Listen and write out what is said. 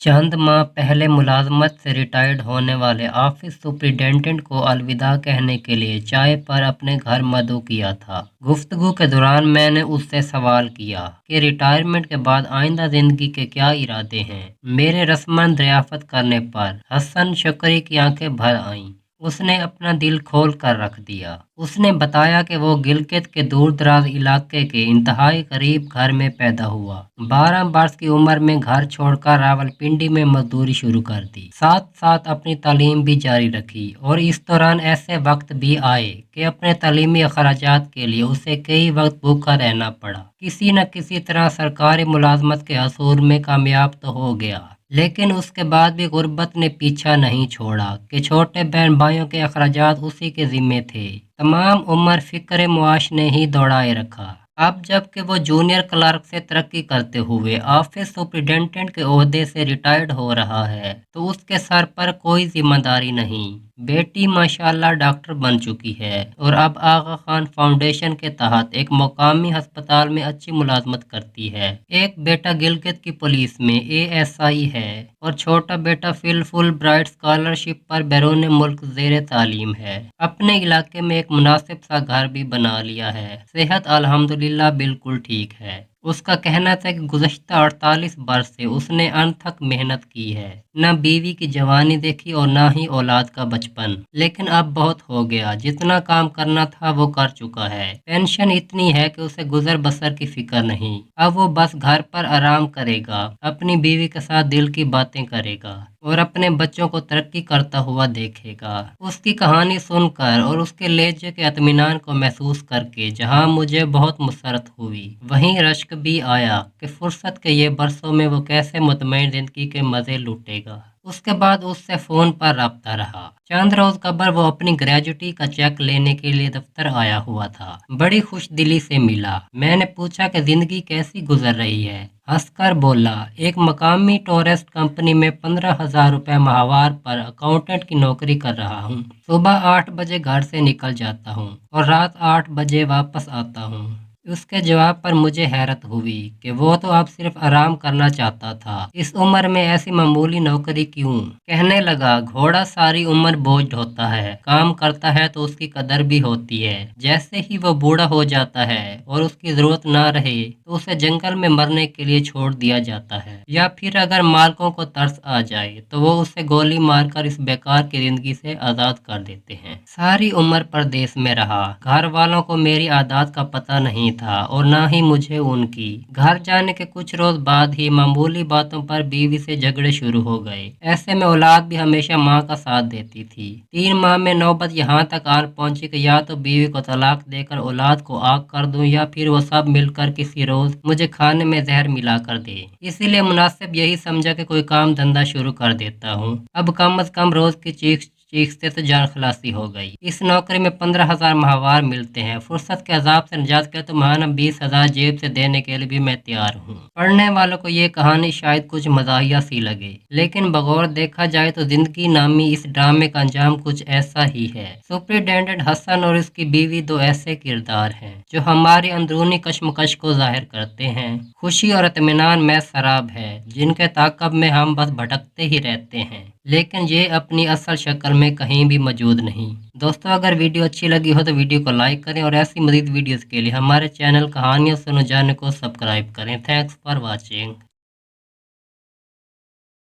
चंद माह पहले मुलाजमत से रिटायर्ड होने वाले ऑफिस सुपरिटेंडेंट को अलविदा कहने के लिए चाय पर अपने घर मधु किया था। गुफ्तगू के दौरान मैंने उससे सवाल किया कि रिटायरमेंट के बाद आइंदा जिंदगी के क्या इरादे हैं। मेरे रस्मन दरियाफत करने पर हसन शुक्री की आंखें भर आईं। उसने अपना दिल खोल कर रख दिया। उसने बताया कि वो गिलगित के दूर दराज इलाके के इंतहाई करीब घर में पैदा हुआ। 12 वर्ष की उम्र में घर छोड़कर रावलपिंडी में मजदूरी शुरू कर दी। साथ साथ अपनी तालीम भी जारी रखी और इस दौरान ऐसे वक्त भी आए कि अपने तालीमी अखराजात के लिए उसे कई वक्त भूखा रहना पड़ा। किसी न किसी तरह सरकारी मुलाजमत के हसूल में कामयाब तो हो गया, लेकिन उसके बाद भी गुर्बत ने पीछा नहीं छोड़ा कि छोटे बहन भाइयों के अखराजात उसी के जिम्मे थे। तमाम उम्र फिक्र मुआश ने ही दौड़ाए रखा। अब जबकि वो जूनियर क्लर्क से तरक्की करते हुए ऑफिस सुपरिटेंडेंट के ओहदे से रिटायर्ड हो रहा है, तो उसके सर पर कोई जिम्मेदारी नहीं। बेटी माशाल्लाह डॉक्टर बन चुकी है और अब आगा खान फाउंडेशन के तहत एक मुकामी अस्पताल में अच्छी मुलाजमत करती है। एक बेटा गिलगित की पुलिस में एएसआई है और छोटा बेटा फुल ब्राइट स्कॉलरशिप पर बैरून मुल्क जेर तालीम है। अपने इलाके में एक मुनासिब सा घर भी बना लिया है। सेहत अल्हम्दुलिल्लाह बिल्कुल ठीक है। उसका कहना था कि गुज़श्ता 48 वर्ष से उसने अनथक मेहनत की है, न बीवी की जवानी देखी और न ही औलाद का बचपन। लेकिन अब बहुत हो गया, जितना काम करना था वो कर चुका है। पेंशन इतनी है कि उसे गुजर बसर की फिक्र नहीं। अब वो बस घर पर आराम करेगा, अपनी बीवी के साथ दिल की बातें करेगा और अपने बच्चों को तरक्की करता हुआ देखेगा। उसकी कहानी सुनकर और उसके लहजे के इत्मीनान को महसूस करके जहां मुझे बहुत मुसरत हुई, वहीं रश्क भी आया कि फुर्सत के ये बरसों में वो कैसे मुतमईन जिंदगी के मजे लूटेगा। उसके बाद उससे फोन पर राब्ता रहा। चंद रोज कबल वो अपनी ग्रेजुटी का चेक लेने के लिए दफ्तर आया हुआ था। बड़ी खुश दिली से मिला। मैंने पूछा कि जिंदगी कैसी गुजर रही है। हंसकर बोला, एक मकामी टूरिस्ट कंपनी में 15,000 रुपए माहवार पर अकाउंटेंट की नौकरी कर रहा हूँ। सुबह 8 बजे घर से निकल जाता हूँ और रात 8 बजे वापस आता हूँ। उसके जवाब पर मुझे हैरत हुई कि वो तो अब सिर्फ आराम करना चाहता था। इस उम्र में ऐसी मामूली नौकरी क्यों? कहने लगा, घोड़ा सारी उम्र बोझ ढोता है, काम करता है तो उसकी कदर भी होती है। जैसे ही वो बूढ़ा हो जाता है और उसकी जरूरत ना रहे तो उसे जंगल में मरने के लिए छोड़ दिया जाता है, या फिर अगर मालकों को तरस आ जाए तो वो उसे गोली मारकर इस बेकार की जिंदगी से आजाद कर देते हैं। सारी उम्र परदेश में रहा, घर वालों को मेरी आदत का पता नहीं था और ना ही मुझे उनकी। घर जाने के कुछ रोज बाद ही मामूली बातों पर बीवी से झगड़े शुरू हो गए। ऐसे में औलाद भी हमेशा माँ का साथ देती थी। 3 माह में नौबत यहाँ तक आ पहुंची कि या तो बीवी को तलाक देकर औलाद को आग कर दूं या फिर वो सब मिलकर किसी रोज मुझे खाने में जहर मिला कर दे। इसीलिए मुनासिब यही समझा कि कोई काम धंधा शुरू कर देता हूँ। अब कम से कम रोज की चीख से तो जान खलासी हो गई। इस नौकरी में 15,000 माहवार मिलते हैं। फुर्सत के अजाब से निजात के तो माहाना 20,000 जेब से देने के लिए भी मैं तैयार हूँ। पढ़ने वालों को ये कहानी शायद कुछ मजाहिया सी लगे, लेकिन बगौर देखा जाए तो जिंदगी नामी इस ड्रामे का अंजाम कुछ ऐसा ही है। सुपरिटेंडेंट हसन और उसकी बीवी 2 ऐसे किरदार हैं जो हमारी अंदरूनी कश्मकश को जाहिर करते हैं। खुशी और इत्मीनान में शराब है जिनके ताक़ब में हम बस भटकते ही रहते हैं, लेकिन ये अपनी असल शक्ल में कहीं भी मौजूद नहीं। दोस्तों, अगर वीडियो अच्छी लगी हो तो वीडियो को लाइक करें और ऐसी मज़ीद वीडियोस के लिए हमारे चैनल कहानियाँ सुनो जाने को सब्सक्राइब करें। Thanks for watching.